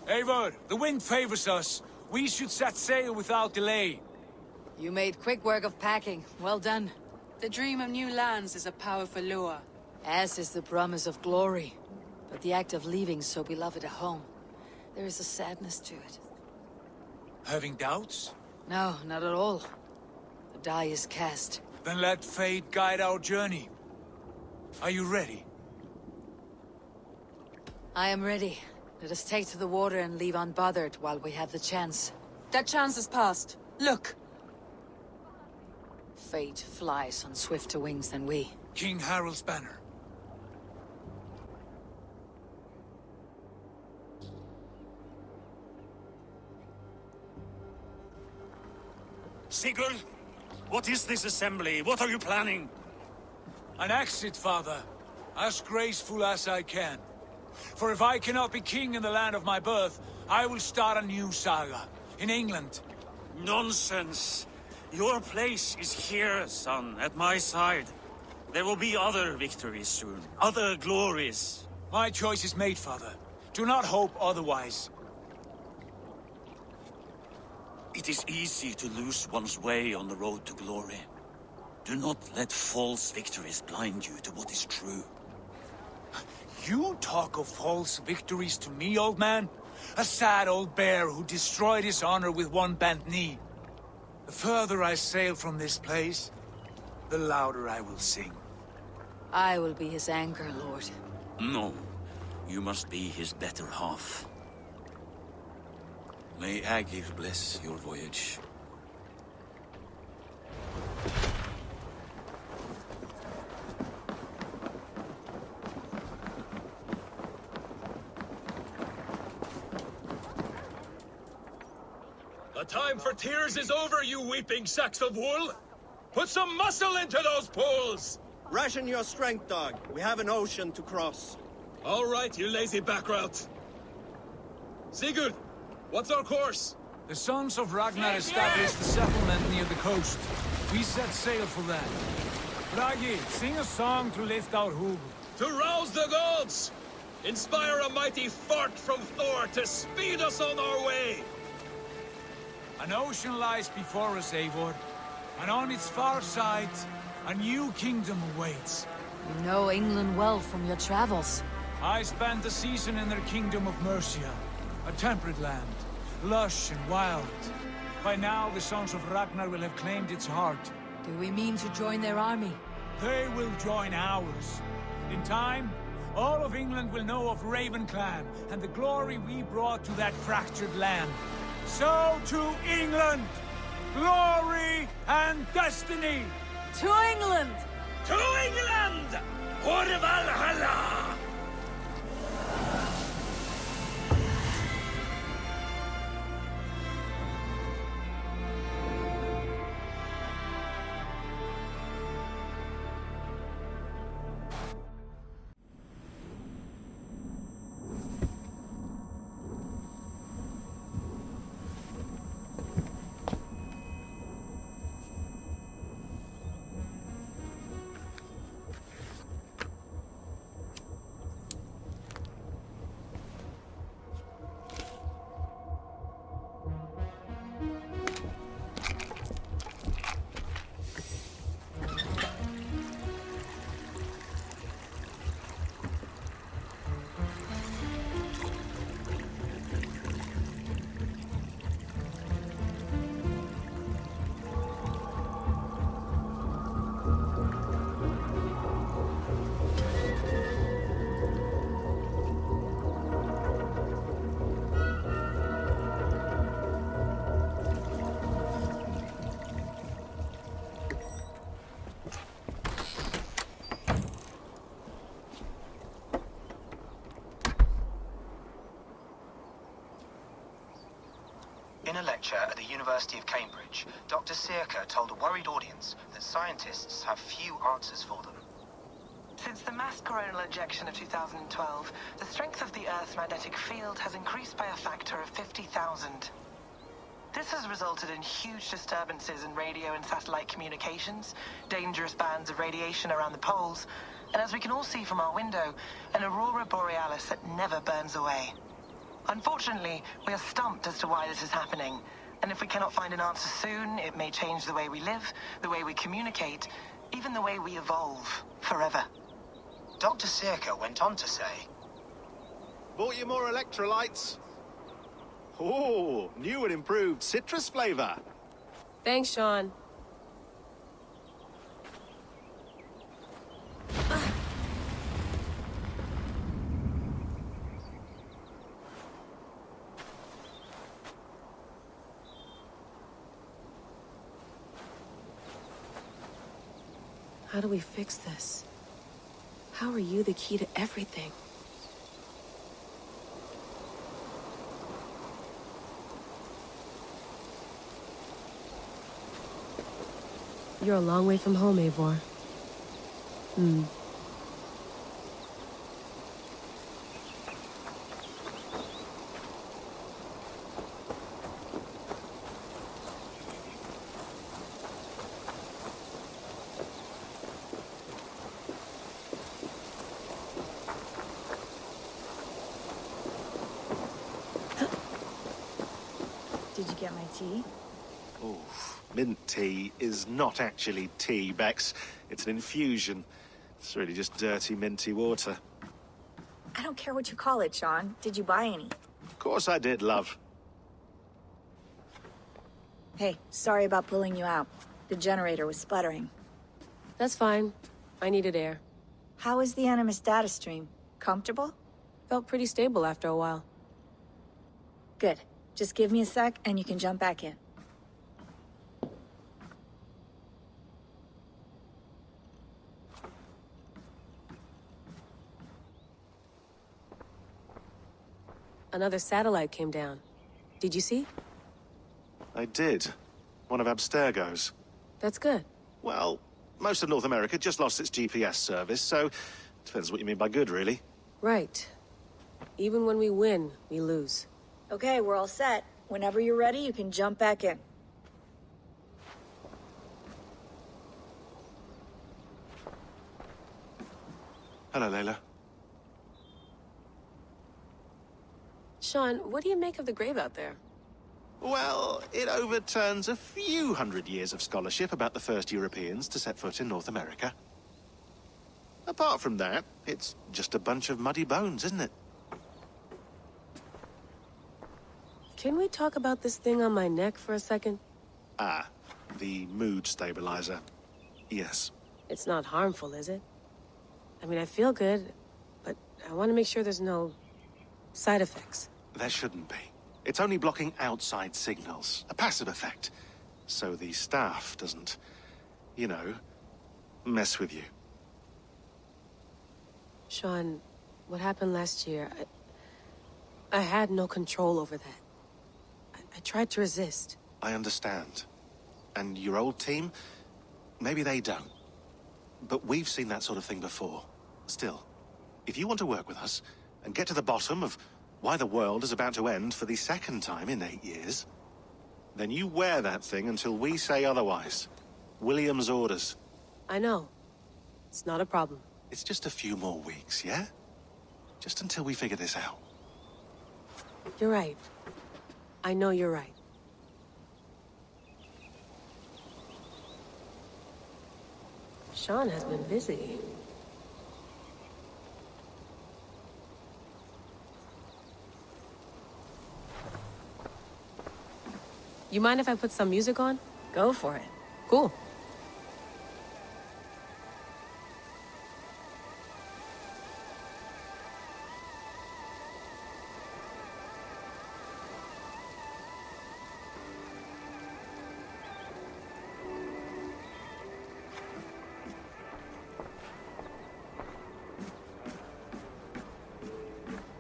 Eivor, the wind favors us. We should set sail without delay. You made quick work of packing. Well done. The dream of new lands is a powerful lure. As is the promise of glory. But the act of leaving so beloved a home, there is a sadness to it. Having doubts? No, not at all. The die is cast. Then let fate guide our journey. Are you ready? I am ready. Let us take to the water and leave unbothered while we have the chance. That chance is past. Look! Fate flies on swifter wings than we. King Harald's banner. Sigurd, what is this assembly? What are you planning? An exit, father. As graceful as I can. For if I cannot be king in the land of my birth, I will start a new saga. In England. Nonsense. Your place is here, son, at my side. There will be other victories soon. Other glories. My choice is made, father. Do not hope otherwise. It is easy to lose one's way on the road to glory. Do not let false victories blind you to what is true. You talk of false victories to me, old man? A sad old bear who destroyed his honor with one bent knee. The further I sail from this place, the louder I will sing. I will be his anchor, Lord. No, you must be his better half. May Aegir bless your voyage. The time for tears is over, you weeping sacks of wool! Put some muscle into those poles! Ration your strength, dog. We have an ocean to cross. All right, you lazy backrout. Sigurd, what's our course? The sons of Ragnar established the settlement near the coast. We set sail for that. Bragi, sing a song to lift our hood. To rouse the gods! Inspire a mighty fart from Thor to speed us on our way! An ocean lies before us, Eivor. And on its far side, a new kingdom awaits. You know England well from your travels. I spent a season in their kingdom of Mercia. A temperate land, lush and wild. By now, the sons of Ragnar will have claimed its heart. Do we mean to join their army? They will join ours. In time, all of England will know of Raven Clan and the glory we brought to that fractured land. So to England! Glory and destiny! To England! To England! For Valhalla! In a lecture at the University of Cambridge, Dr. Circa told a worried audience that scientists have few answers for them. Since the mass coronal ejection of 2012, the strength of the Earth's magnetic field has increased by a factor of 50,000. This has resulted in huge disturbances in radio and satellite communications, dangerous bands of radiation around the poles, and as we can all see from our window, an aurora borealis that never burns away. Unfortunately, we are stumped as to why this is happening. And if we cannot find an answer soon, it may change the way we live, the way we communicate, even the way we evolve forever. Dr. Circa went on to say, Bought you more electrolytes? Oh, new and improved citrus flavor. Thanks, Sean. How do we fix this? How are you the key to everything? You're a long way from home, Eivor. Did you get my tea? Oh, mint tea is not actually tea, Bex. It's an infusion. It's really just dirty, minty water. I don't care what you call it, Sean. Did you buy any? Of course I did, love. Hey, sorry about pulling you out. The generator was sputtering. That's fine. I needed air. How is the Animus data stream? Comfortable? Felt pretty stable after a while. Good. Just give me a sec and you can jump back in. Another satellite came down. Did you see? I did. One of Abstergo's. That's good. Well, most of North America just lost its GPS service, so depends what you mean by good, really. Right. Even when we win, we lose. Okay, we're all set. Whenever you're ready, you can jump back in. Hello, Layla. Sean, what do you make of the grave out there? Well, it overturns a few hundred years of scholarship about the first Europeans to set foot in North America. Apart from that, it's just a bunch of muddy bones, isn't it? Can we talk about this thing on my neck for a second? Ah, the mood stabilizer. Yes. It's not harmful, is it? I mean, I feel good, but I want to make sure there's no side effects. There shouldn't be. It's only blocking outside signals, a passive effect. So the staff doesn't, you know, mess with you. Sean, what happened last year, I had no control over that. I tried to resist. I understand. And your old team, maybe they don't. But we've seen that sort of thing before. Still, if you want to work with us and get to the bottom of why the world is about to end for the second time in 8 years, then you wear that thing until we say otherwise. William's orders. I know. It's not a problem. It's just a few more weeks, yeah? Just until we figure this out. You're right. I know you're right. Sean has been busy. You mind if I put some music on? Go for it. Cool.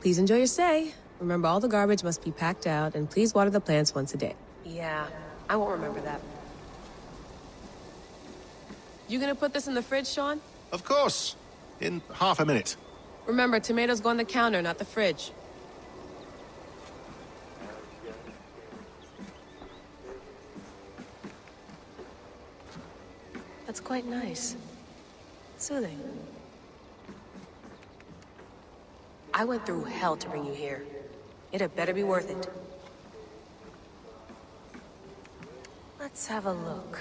Please enjoy your stay. Remember, all the garbage must be packed out, and please water the plants once a day. Yeah, I won't remember that. You gonna put this in the fridge, Sean? Of course. In half a minute. Remember, tomatoes go on the counter, not the fridge. That's quite nice. Soothing. I went through hell to bring you here. It had better be worth it. Let's have a look.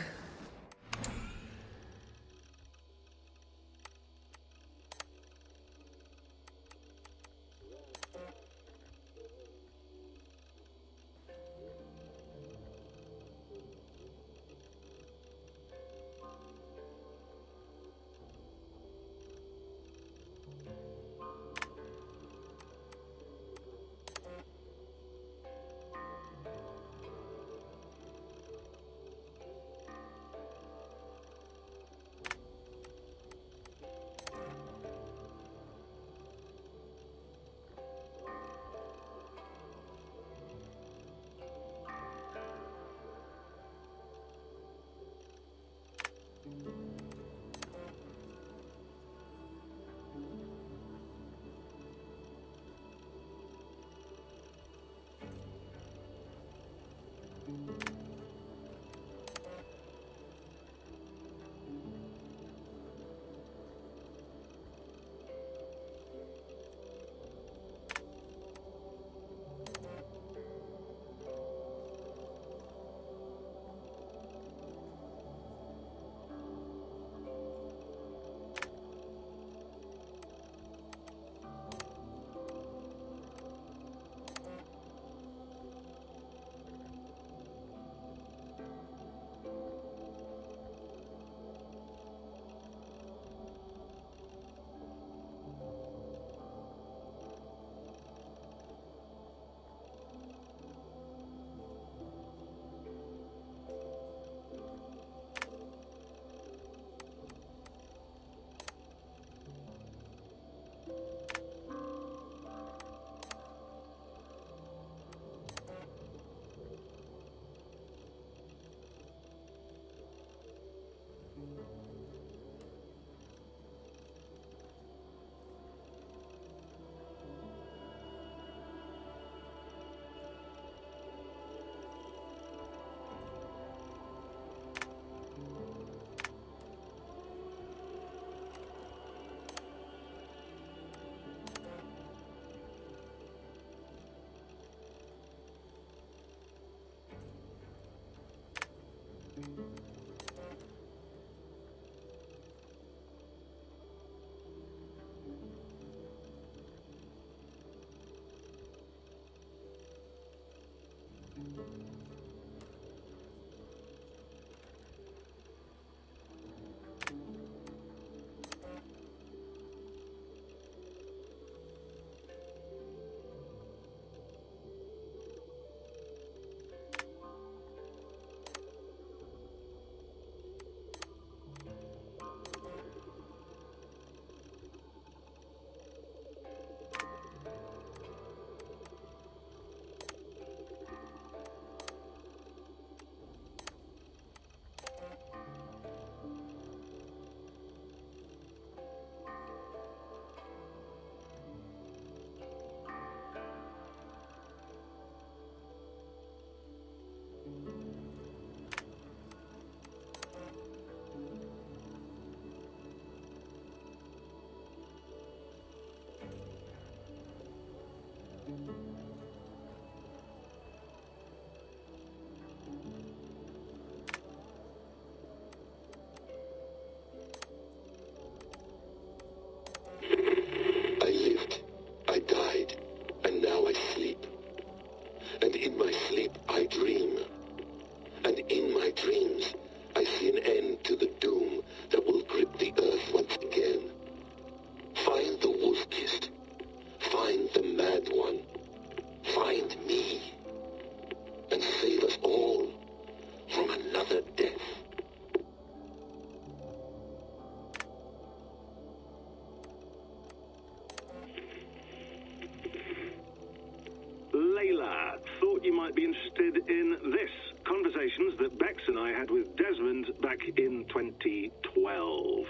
In 2012,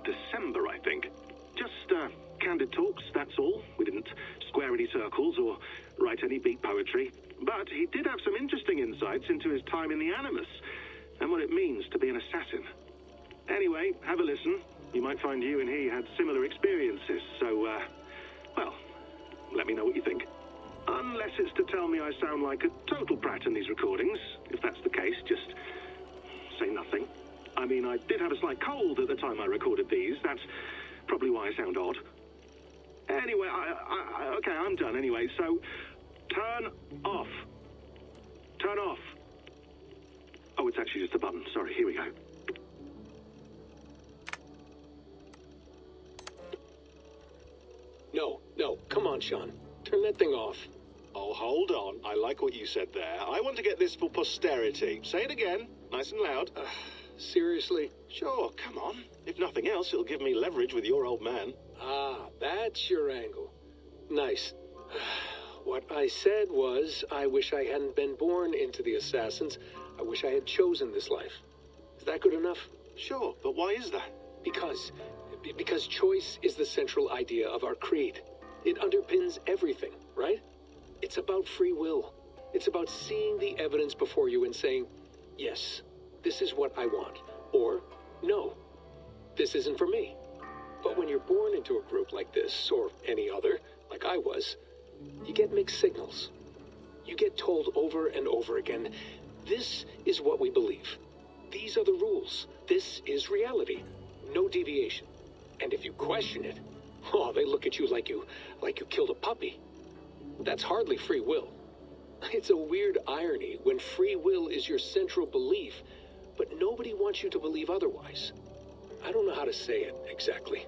December, I think. Just candid talks, that's all. We didn't square any circles or write any beat poetry. But he did have some interesting insights into his time in the Animus and what it means to be an assassin. Anyway, have a listen. You might find you and he had similar experiences, so, well, let me know what you think. Unless it's to tell me I sound like a total brat in these recordings. If that's the case, just say nothing. I mean, I did have a slight cold at the time I recorded these. That's probably why I sound odd. Anyway, okay, I'm done anyway, so turn off. Turn off. Oh, it's actually just a button. Sorry, here we go. No, come on, Sean. Turn that thing off. Oh, hold on. I like what you said there. I want to get this for posterity. Say it again, nice and loud. Seriously? Sure, come on. If nothing else, it'll give me leverage with your old man. Ah, that's your angle. Nice. What I said was, I wish I hadn't been born into the Assassins. I wish I had chosen this life. Is that good enough? Sure, but why is that? Because choice is the central idea of our creed. It underpins everything, right? It's about free will. It's about seeing the evidence before you and saying, yes, this is what I want. Or, no, this isn't for me. But when you're born into a group like this, or any other, like I was, you get mixed signals. You get told over and over again, this is what we believe. These are the rules. This is reality. No deviation. And if you question it, oh, they look at you like you killed a puppy. That's hardly free will. It's a weird irony when free will is your central belief, but nobody wants you to believe otherwise. I don't know how to say it exactly,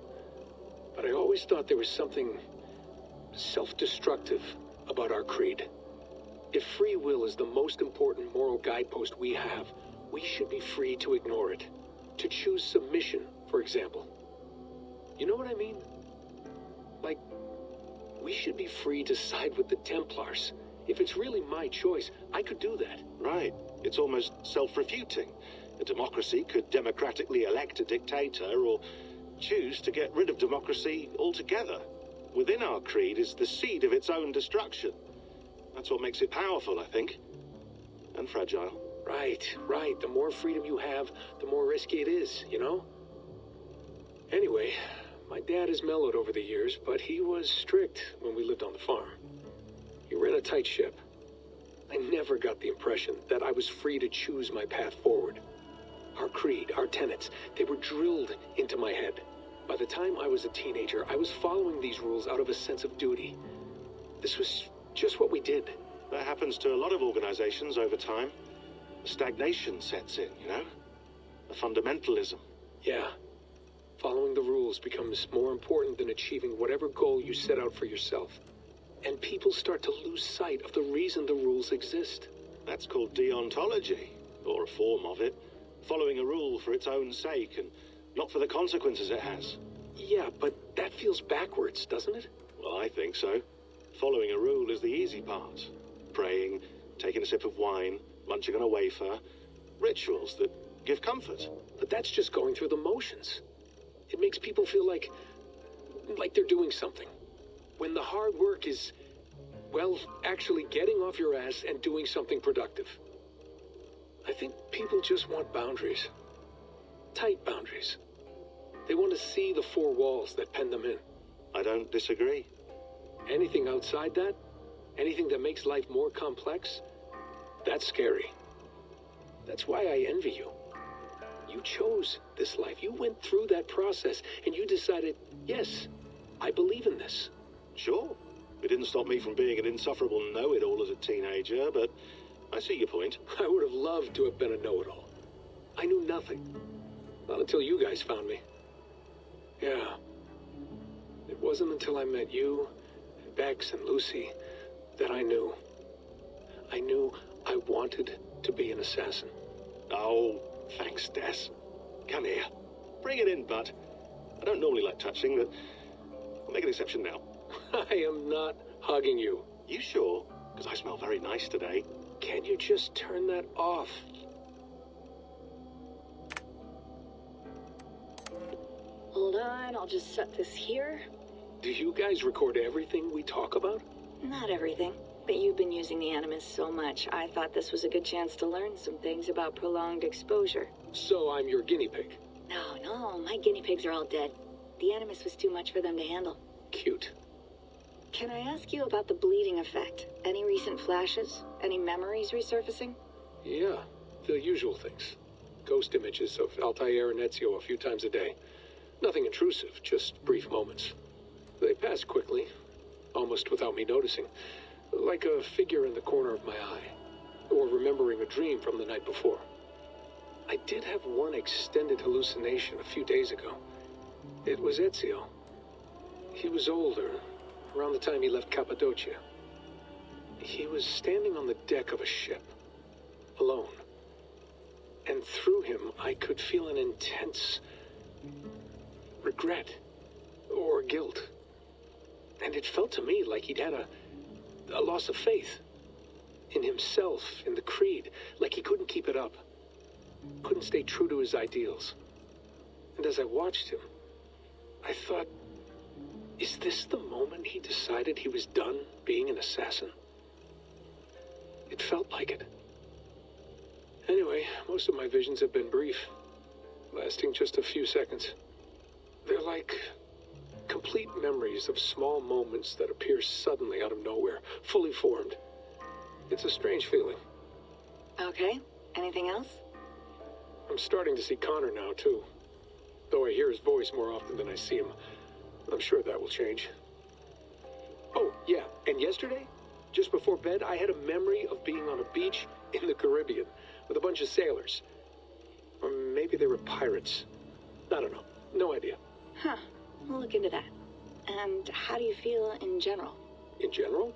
but I always thought there was something self-destructive about our creed. If free will is the most important moral guidepost we have, we should be free to ignore it. To choose submission, for example. You know what I mean? Like, we should be free to side with the Templars. If it's really my choice, I could do that. Right. It's almost self-refuting. A democracy could democratically elect a dictator or choose to get rid of democracy altogether. Within our creed is the seed of its own destruction. That's what makes it powerful, I think. And fragile. Right. The more freedom you have, the more risky it is, you know? Anyway, my dad has mellowed over the years, but he was strict when we lived on the farm. He ran a tight ship. I never got the impression that I was free to choose my path forward. Our creed, our tenets, they were drilled into my head. By the time I was a teenager, I was following these rules out of a sense of duty. This was just what we did. That happens to a lot of organizations over time. Stagnation sets in, you know? A fundamentalism. Yeah. Following the rules becomes more important than achieving whatever goal you set out for yourself. And people start to lose sight of the reason the rules exist. That's called deontology, or a form of it. Following a rule for its own sake and not for the consequences it has. Yeah, but that feels backwards, doesn't it? Well, I think so. Following a rule is the easy part. Praying, taking a sip of wine, munching on a wafer. Rituals that give comfort. But that's just going through the motions. It makes people feel like they're doing something. When the hard work is, well, actually getting off your ass and doing something productive. I think people just want boundaries. Tight boundaries. They want to see the four walls that pen them in. I don't disagree. Anything outside that, anything that makes life more complex, that's scary. That's why I envy you. You chose this life. You went through that process, and you decided, yes, I believe in this. Sure. It didn't stop me from being an insufferable know-it-all as a teenager, but I see your point. I would have loved to have been a know-it-all. I knew nothing. Not until you guys found me. Yeah. It wasn't until I met you, and Bex and Lucy, that I knew. I knew I wanted to be an assassin. Oh, thanks, Des. Come here. Bring it in, bud. I don't normally like touching, but I'll make an exception now. I am not hugging you. You sure? Because I smell very nice today. Can't you just turn that off? Hold on, I'll just set this here. Do you guys record everything we talk about? Not everything, but you've been using the Animus so much, I thought this was a good chance to learn some things about prolonged exposure. So I'm your guinea pig? No, my guinea pigs are all dead. The Animus was too much for them to handle. Cute. Can I ask you about the bleeding effect? Any recent flashes? Any memories resurfacing? Yeah, the usual things. Ghost images of Altair and Ezio a few times a day. Nothing intrusive, just brief moments. They pass quickly, almost without me noticing. Like a figure in the corner of my eye. Or remembering a dream from the night before. I did have one extended hallucination a few days ago. It was Ezio. He was older, around the time he left Cappadocia. He was standing on the deck of a ship, alone. And through him, I could feel an intense regret or guilt. And it felt to me like he'd had a loss of faith in himself, in the Creed, like he couldn't keep it up, couldn't stay true to his ideals. And as I watched him, I thought, is this the moment he decided he was done being an assassin? It felt like it. Anyway, most of my visions have been brief, lasting just a few seconds. They're like complete memories of small moments that appear suddenly out of nowhere, fully formed. It's a strange feeling. Okay, anything else? I'm starting to see Connor now, too. Though I hear his voice more often than I see him. I'm sure that will change. Oh, yeah, and yesterday, just before bed, I had a memory of being on a beach in the Caribbean with a bunch of sailors. Or maybe they were pirates. I don't know. No idea. Huh. We'll look into that. And how do you feel in general? In general?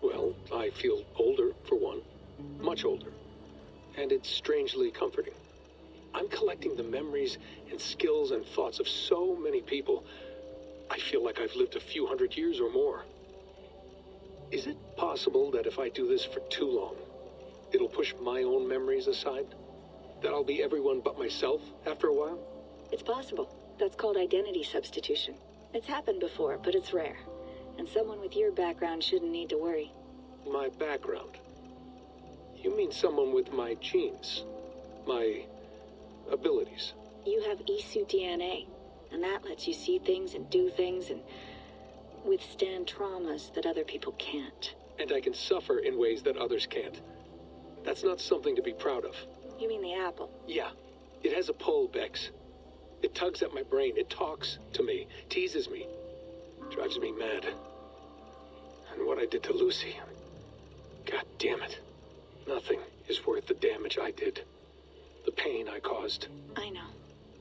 Well, I feel older, for one. Much older. And it's strangely comforting. I'm collecting the memories and skills and thoughts of so many people. I feel like I've lived a few hundred years or more. Is it possible that if I do this for too long, it'll push my own memories aside? That I'll be everyone but myself after a while? It's possible. That's called identity substitution. It's happened before, but it's rare. And someone with your background shouldn't need to worry. My background? You mean someone with my genes? My abilities? You have Isu DNA, and that lets you see things and do things and withstand traumas that other people can't. And I can suffer in ways that others can't. That's not something to be proud of. You mean the apple? Yeah. It has a pull, Bex. It tugs at my brain. It talks to me. Teases me. Drives me mad. And what I did to Lucy... God damn it. Nothing is worth the damage I did. The pain I caused. I know.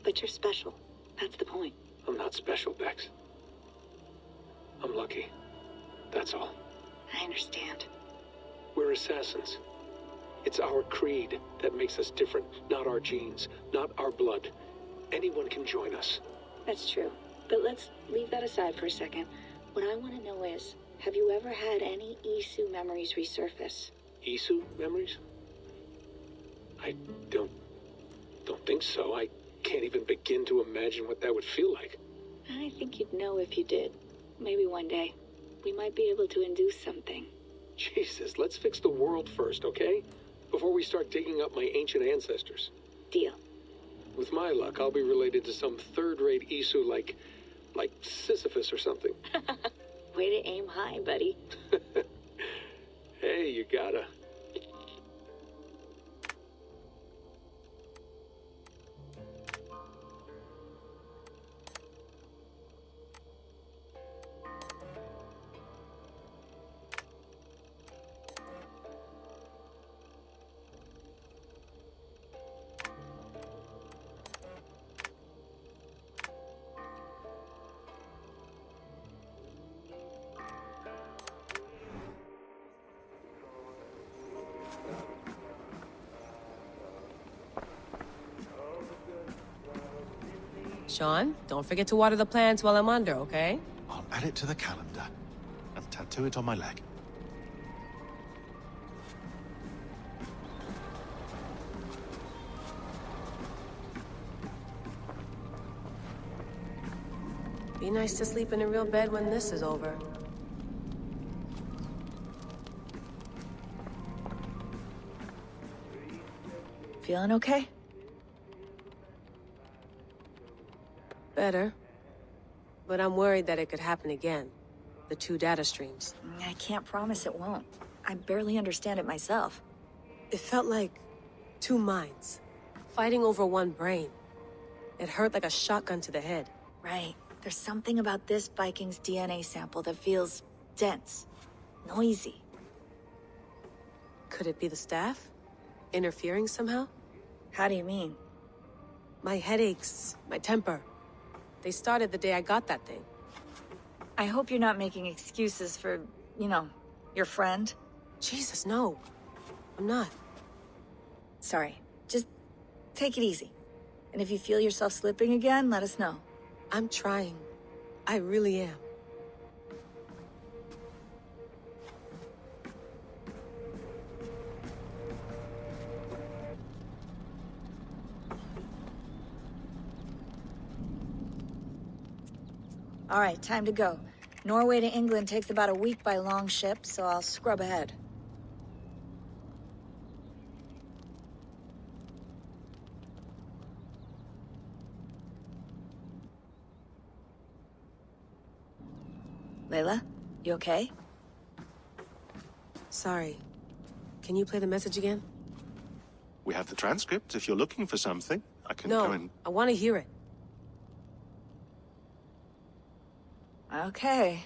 But you're special. That's the point. I'm not special, Bex. I'm lucky. That's all. I understand. We're assassins. It's our creed that makes us different, not our genes, not our blood. Anyone can join us. That's true. But let's leave that aside for a second. What I want to know is, have you ever had any Isu memories resurface? Isu memories? I don't think so. I can't even begin to imagine what that would feel like. I think you'd know if you did. Maybe one day. We might be able to induce something. Jesus, let's fix the world first, okay? Before we start digging up my ancient ancestors. Deal. With my luck, I'll be related to some third-rate Isu like Sisyphus or something. Way to aim high, buddy. Hey, you gotta. Sean, don't forget to water the plants while I'm under, okay? I'll add it to the calendar and tattoo it on my leg. Be nice to sleep in a real bed when this is over. Feeling okay? Better. But I'm worried that it could happen again. the two data streams. I can't promise it won't. I barely understand it myself. It felt like two minds, fighting over one brain. It hurt like a shotgun to the head. Right. There's something about this Viking's DNA sample that feels dense, noisy. Could it be the staff? Interfering somehow? How do you mean? My headaches, my temper. They started the day I got that thing. I hope you're not making excuses for, you know, your friend. Jesus, no. I'm not. Sorry. Just take it easy. And if you feel yourself slipping again, let us know. I'm trying. I really am. All right, time to go. Norway to England takes about a week by long ship, so I'll scrub ahead. Layla, you okay? Sorry. Can you play the message again? We have the transcript. If you're looking for something, I can go and... No, I want to hear it. Okay.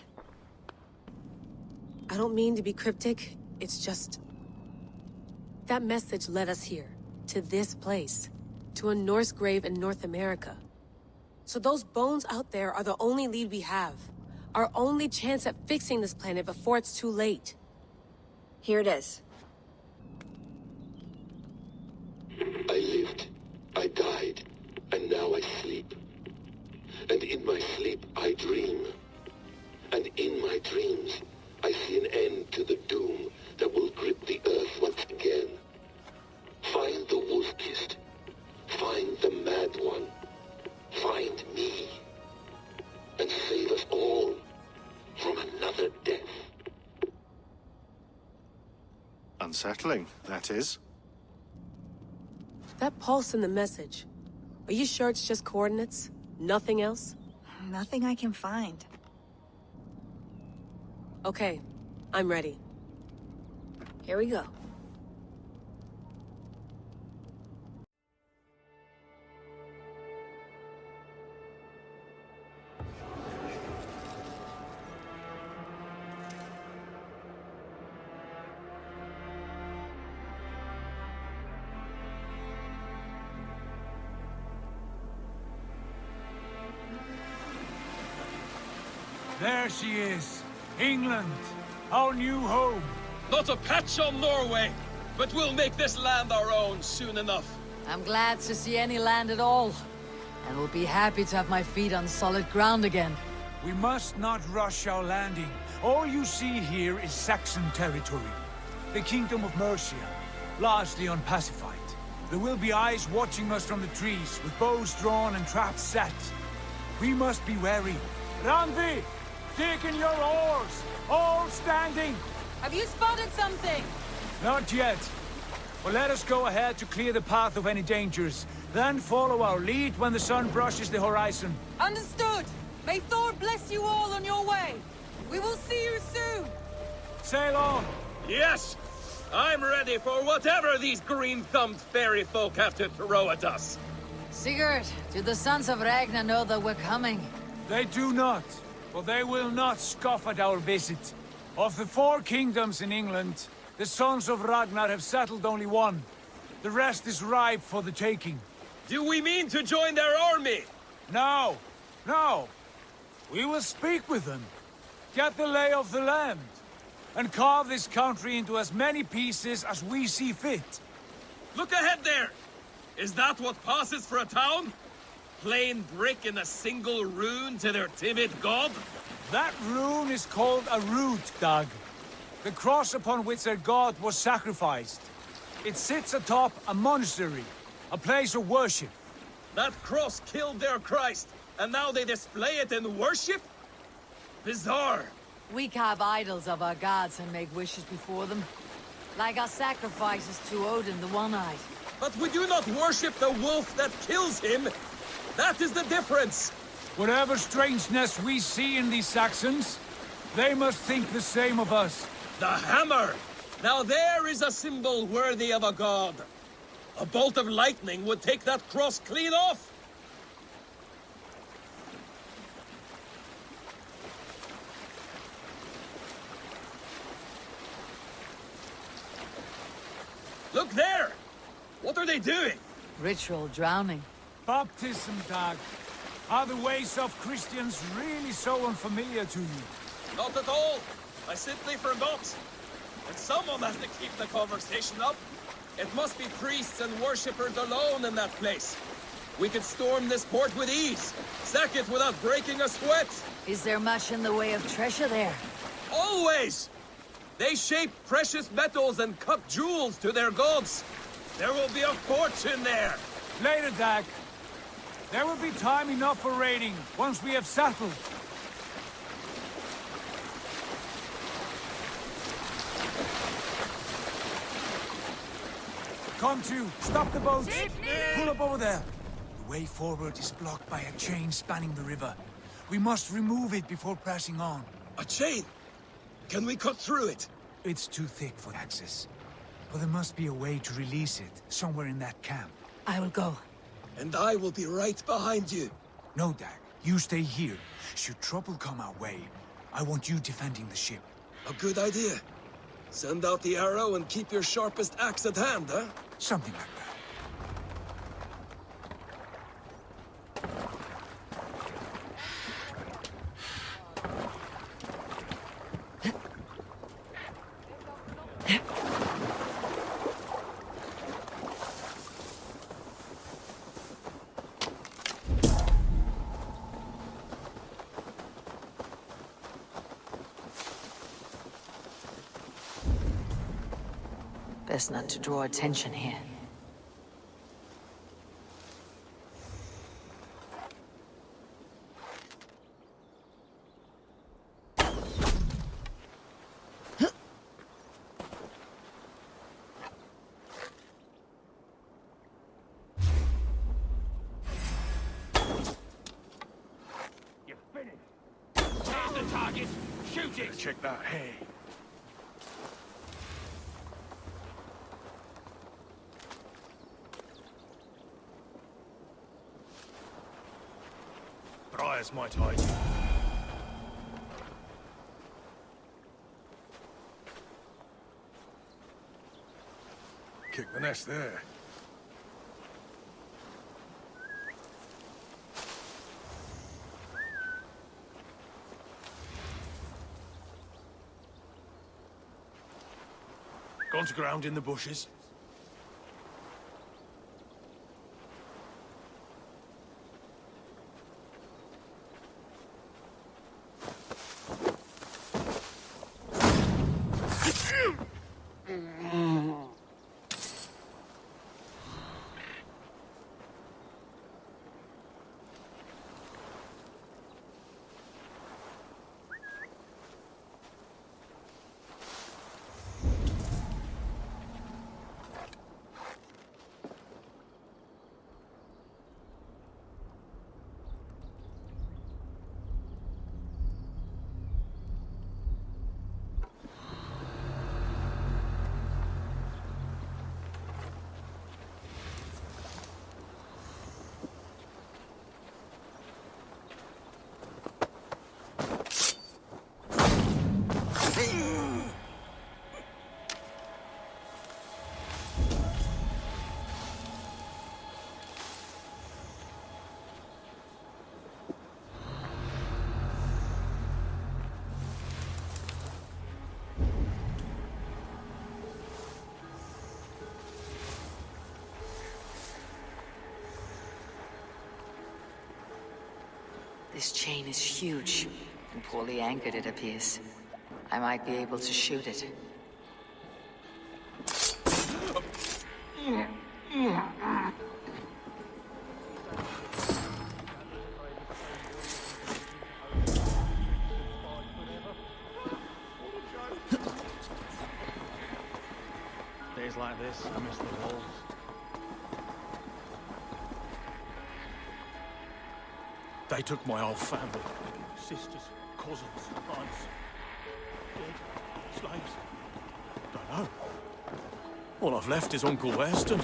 I don't mean to be cryptic. It's just... that message led us here. To this place. To a Norse grave in North America. So those bones out there are the only lead we have. Our only chance at fixing this planet before it's too late. Here it is. I lived, I died, and now I sleep. And in my sleep I dream. And in my dreams, I see an end to the doom that will grip the earth once again. Find the wolf-kissed. Find the mad one. Find me. And save us all from another death. Unsettling, that is. That pulse in the message. Are you sure it's just coordinates? Nothing else? Nothing I can find. Okay, I'm ready. Here we go. There she is. England, our new home. Not a patch on Norway, but we'll make this land our own soon enough. I'm glad to see any land at all. And will be happy to have my feet on solid ground again. We must not rush our landing. All you see here is Saxon territory. The Kingdom of Mercia, largely unpacified. There will be eyes watching us from the trees, with bows drawn and traps set. We must be wary. Randi! Dig in your oars! All standing! Have you spotted something? Not yet. But let us go ahead to clear the path of any dangers. Then follow our lead when the sun brushes the horizon. Understood. May Thor bless you all on your way. We will see you soon. Sail on! Yes! I'm ready for whatever these green-thumbed fairy folk have to throw at us. Sigurd, do the sons of Ragnar know that we're coming? They do not. But they will not scoff at our visit. Of the 4 kingdoms in England, the sons of Ragnar have settled only one. The rest is ripe for the taking. Do we mean to join their army? No, no. We will speak with them, get the lay of the land, and carve this country into as many pieces as we see fit. Look ahead there! Is that what passes for a town? Plain brick in a single rune to their timid god? That rune is called a root, Dag. The cross upon which their god was sacrificed. It sits atop a monastery, a place of worship. That cross killed their Christ, and now they display it in worship? Bizarre. We carve idols of our gods and make wishes before them. Like our sacrifices to Odin, the One-Eyed. But we do not worship the wolf that kills him. That is the difference. Whatever strangeness we see in these Saxons, They must think the same of us. The hammer! Now there is a symbol worthy of a god. A bolt of lightning would take that cross clean off. Look there! What are they doing? Ritual drowning. Baptism, Dag. Are the ways of Christians really so unfamiliar to you? Not at all. I simply forgot. And someone has to keep the conversation up. It must be priests and worshippers alone in that place. We could storm this port with ease. Sack it without breaking a sweat. Is there much in the way of treasure there? Always! They shape precious metals and cut jewels to their gods. There will be a fortune there. Later, Dag. There will be time enough for raiding, once we have settled. Come to, stop the boat. Pull up over there. The way forward is blocked by a chain spanning the river. We must remove it before pressing on. A chain? Can we cut through it? It's too thick for access. But there must be a way to release it, somewhere in that camp. I will go. And I will be right behind you. No, Dag. You stay here. Should trouble come our way, I want you defending the ship. A good idea. Send out the arrow and keep your sharpest axe at hand, huh? Something like that. Best not to draw attention here. You're finished. There's the target. Shoot it. Check that hay. Briars might hide you. Kick the nest there. Gone to ground in the bushes. This chain is huge, and poorly anchored, it appears. I might be able to shoot it. Days like this, I miss the walls. They took my whole family. Sisters, cousins, aunts. Slaves? Dunno. All I've left is Uncle West and...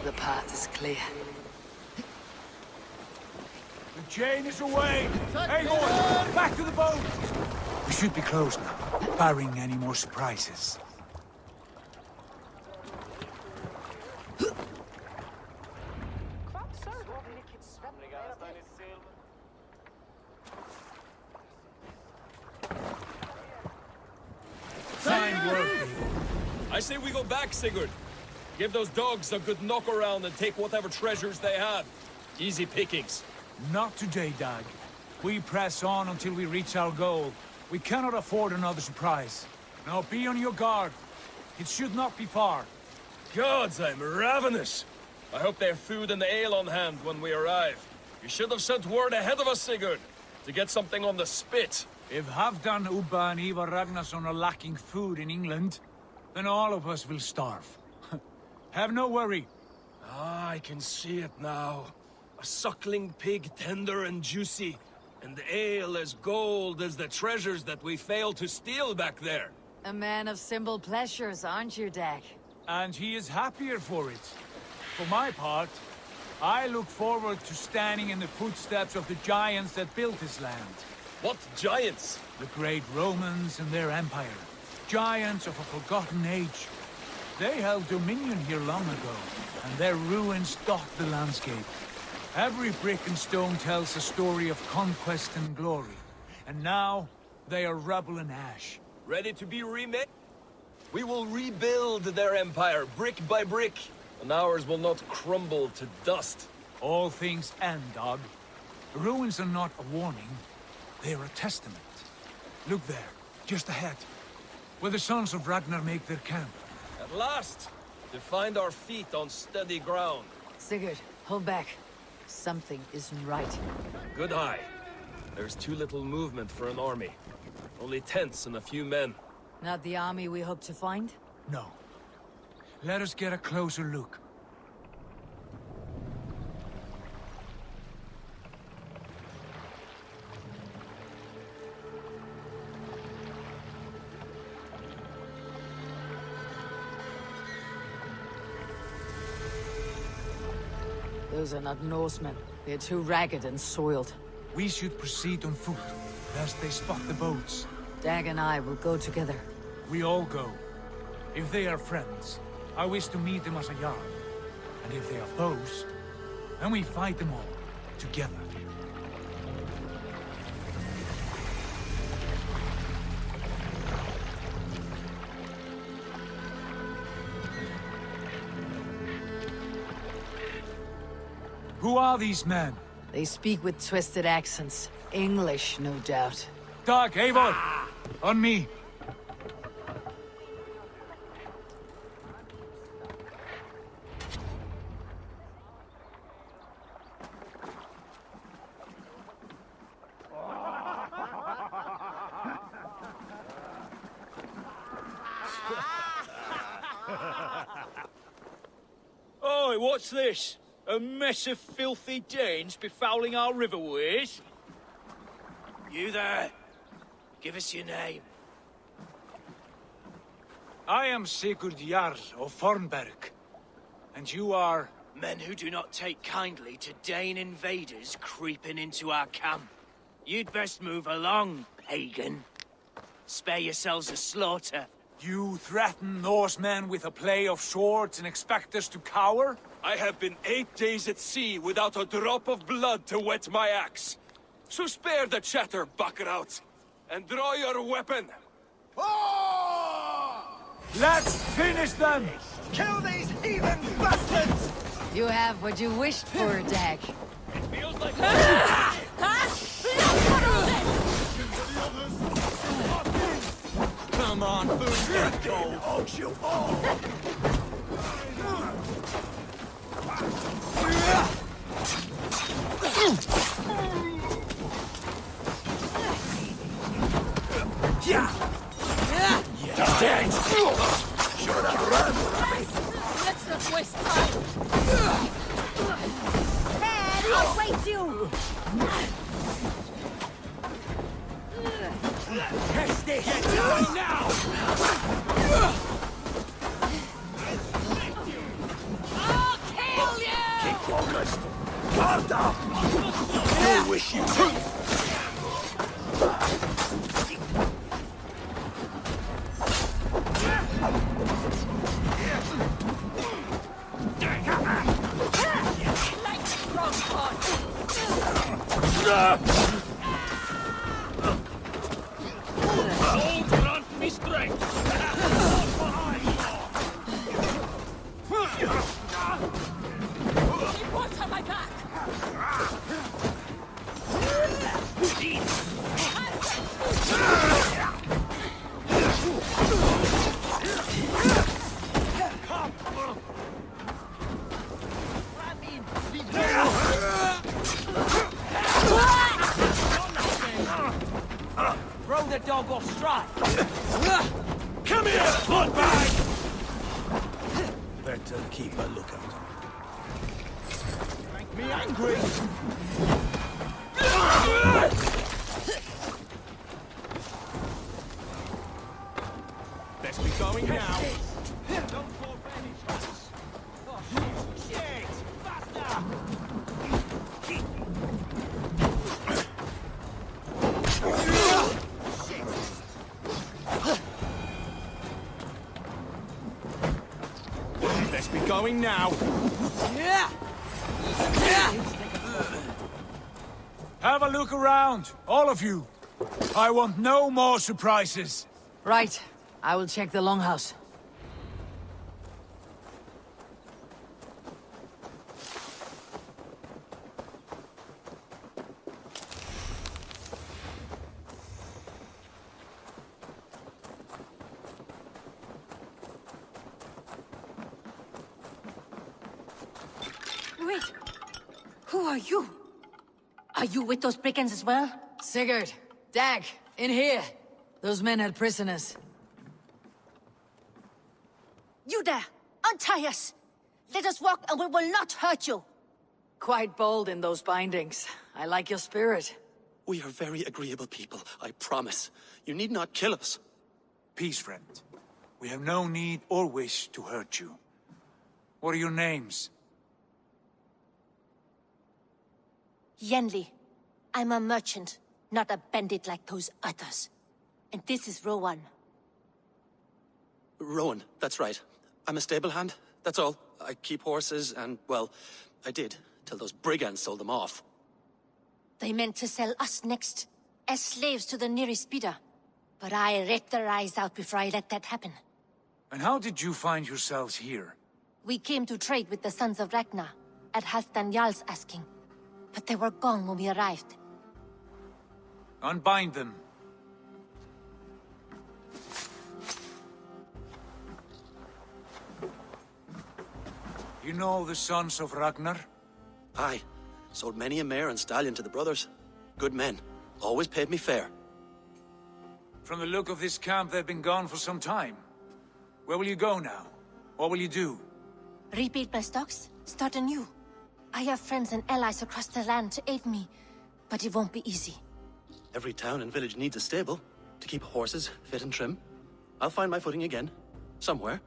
The path is clear. The chain is away! Eivor, back to the boat! We should be close now, barring any more surprises. Fine work, Eivor. I say we go back, Sigurd. Give those dogs a good knock around and take whatever treasures they have. Easy pickings. Not today, Dag. We press on until we reach our goal. We cannot afford another surprise. Now be on your guard. It should not be far. Gods, I'm ravenous. I hope they have food and ale on hand when we arrive. You should have sent word ahead of us, Sigurd, to get something on the spit. If Halfdan, Ubba and Ivar Ragnarsson are lacking food in England, then all of us will starve. Have no worry. Ah, I can see it now. A suckling pig, tender and juicy, and ale as gold as the treasures that we failed to steal back there. A man of simple pleasures, aren't you, Dag? And he is happier for it. For my part, I look forward to standing in the footsteps of the giants that built this land. What giants? The great Romans and their empire. Giants of a forgotten age. They held dominion here long ago, and their ruins dot the landscape. Every brick and stone tells a story of conquest and glory. And now, they are rubble and ash. Ready to be remade? We will rebuild their empire, brick by brick, and ours will not crumble to dust. All things end, Dog. Ruins are not a warning, they are a testament. Look there, just ahead, where the sons of Ragnar make their camp. At last, to find our feet on steady ground. Sigurd, hold back. Something isn't right. Good eye. There's too little movement for an army. Only tents and a few men. Not the army we hope to find? No. Let us get a closer look. Those are not Norsemen. They're too ragged and soiled. We should proceed on foot, lest they spot the boats. Dag and I will go together. We all go. If they are friends, I wish to meet them as a yard. And if they are foes, then we fight them all, together. Who are these men? They speak with twisted accents. English, no doubt. Dag, Eivor! On me! Oi, what's this? A mess of filthy Danes befouling our riverways? You there. Give us your name. I am Sigurd Jarl of Fornberg. And you are... Men who do not take kindly to Dane invaders creeping into our camp. You'd best move along, pagan. Spare yourselves a slaughter. You threaten Norsemen with a play of swords and expect us to cower? I have been 8 days at sea without a drop of blood to wet my axe. So spare the chatter, buckerouts, and draw your weapon. Let's finish them! Kill these heathen bastards! You have what you wished for, Dag. It feels like... Come on, food, go! Oh, you all! Dead! Let's not waste time! Dad, I'll wait you! Test this! Get down now! I'll kill you! Keep focused! Guard up! I wish you could! Don't grant me strength! Keep watch on my back! Throw the dog off strike! Come here, footbag! Better keep a lookout. Make me angry! Best be going now. Don't fall for any shots! Oh, shit! Faster! Best be going now. Have a look around, all of you. I want no more surprises. Right. I will check the longhouse. Wait. Who are you? Are you with those brigands as well? Sigurd, Dag, in here. Those men had prisoners. You there! Untie us! Let us walk and we will not hurt you! Quite bold in those bindings. I like your spirit. We are very agreeable people, I promise. You need not kill us. Peace, friend. We have no need or wish to hurt you. What are your names? Yenli. I'm a merchant, not a bandit like those others. And this is Rowan. Rowan, that's right. I'm a stable hand, that's all. I keep horses and, well, I did, till those brigands sold them off. They meant to sell us next, as slaves to the nearest bidder. But I ripped their eyes out before I let that happen. And how did you find yourselves here? We came to trade with the sons of Ragnar, at Halfdan Jarl's asking. But they were gone when we arrived. Unbind them. You know the sons of Ragnar? Aye. Sold many a mare and stallion to the brothers. Good men. Always paid me fair. From the look of this camp, they've been gone for some time. Where will you go now? What will you do? Rebuild my stocks Start anew. I have friends and allies across the land to aid me, but it won't be easy. Every town and village needs a stable to keep horses fit and trim. I'll find my footing again, somewhere.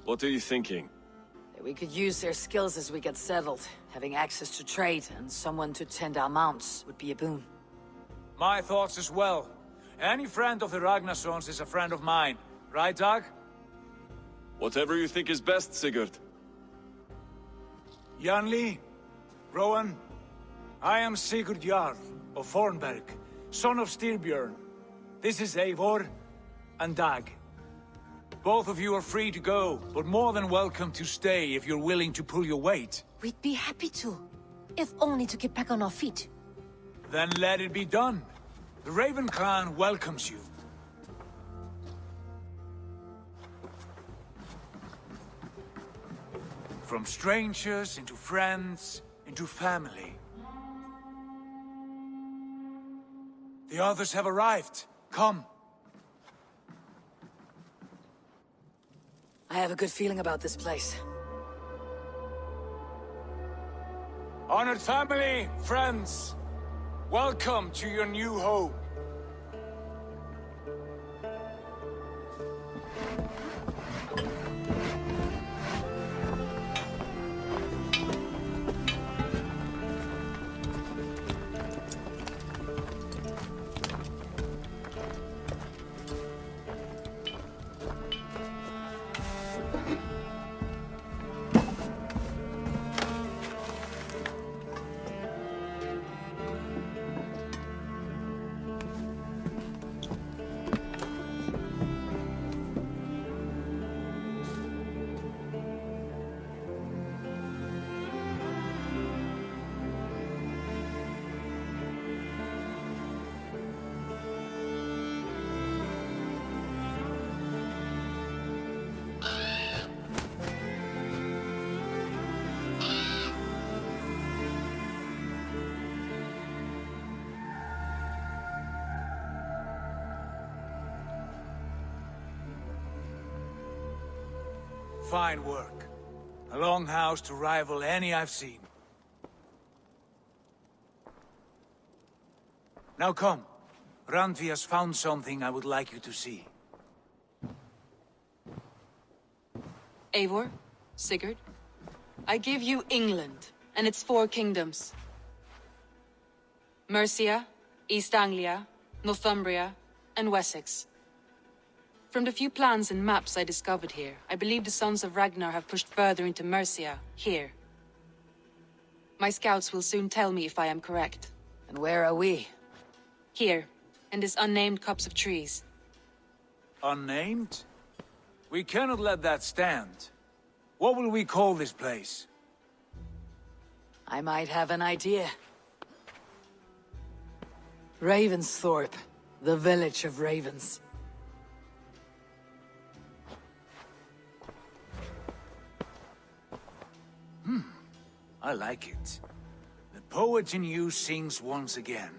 What are you thinking? That we could use their skills as we get settled. Having access to trade and someone to tend our mounts would be a boon. My thoughts as well. Any friend of the Ragnarsons is a friend of mine. Right, Dag? Whatever you think is best, Sigurd. Janli, Rowan, I am Sigurd Jarl of Fornberg, son of Styrbjörn. This is Eivor and Dag. Both of you are free to go, but more than welcome to stay if you're willing to pull your weight. We'd be happy to, if only to get back on our feet. Then let it be done. The Raven clan welcomes you. From strangers into friends, into family. The others have arrived. Come. I have a good feeling about this place. Honored family, friends, welcome to your new home. Fine work. A longhouse to rival any I've seen. Now come. Randvi has found something I would like you to see. Eivor, Sigurd, I give you England and its 4 kingdoms. Mercia, East Anglia, Northumbria, and Wessex. From the few plans and maps I discovered here, I believe the sons of Ragnar have pushed further into Mercia, here. My scouts will soon tell me if I am correct. And where are we? Here, in this unnamed copse of trees. Unnamed? We cannot let that stand. What will we call this place? I might have an idea. Ravensthorpe, the village of ravens. I like it. The poet in you sings once again.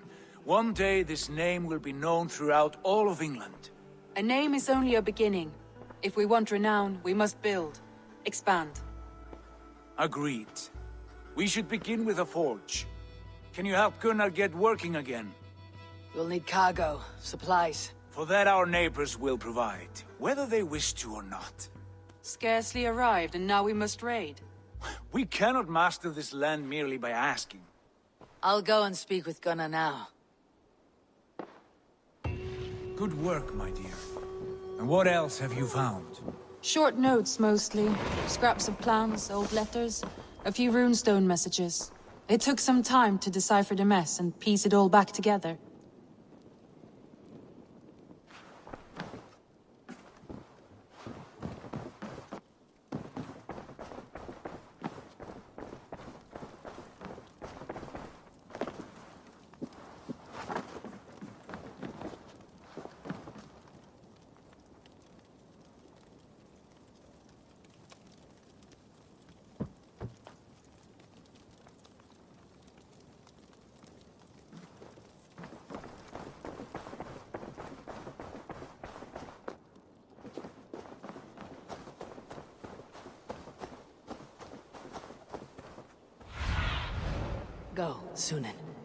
One day this name will be known throughout all of England. A name is only a beginning. If we want renown, we must build, expand. Agreed. We should begin with a forge. Can you help Gunnar get working again? We'll need cargo, supplies. For that our neighbors will provide, whether they wish to or not. Scarcely arrived, and now we must raid. We cannot master this land merely by asking. I'll go and speak with Gunnar now. Good work, my dear. And what else have you found? Short notes, mostly. Scraps of plans, old letters, a few runestone messages. It took some time to decipher the mess and piece it all back together. Go, Sunan.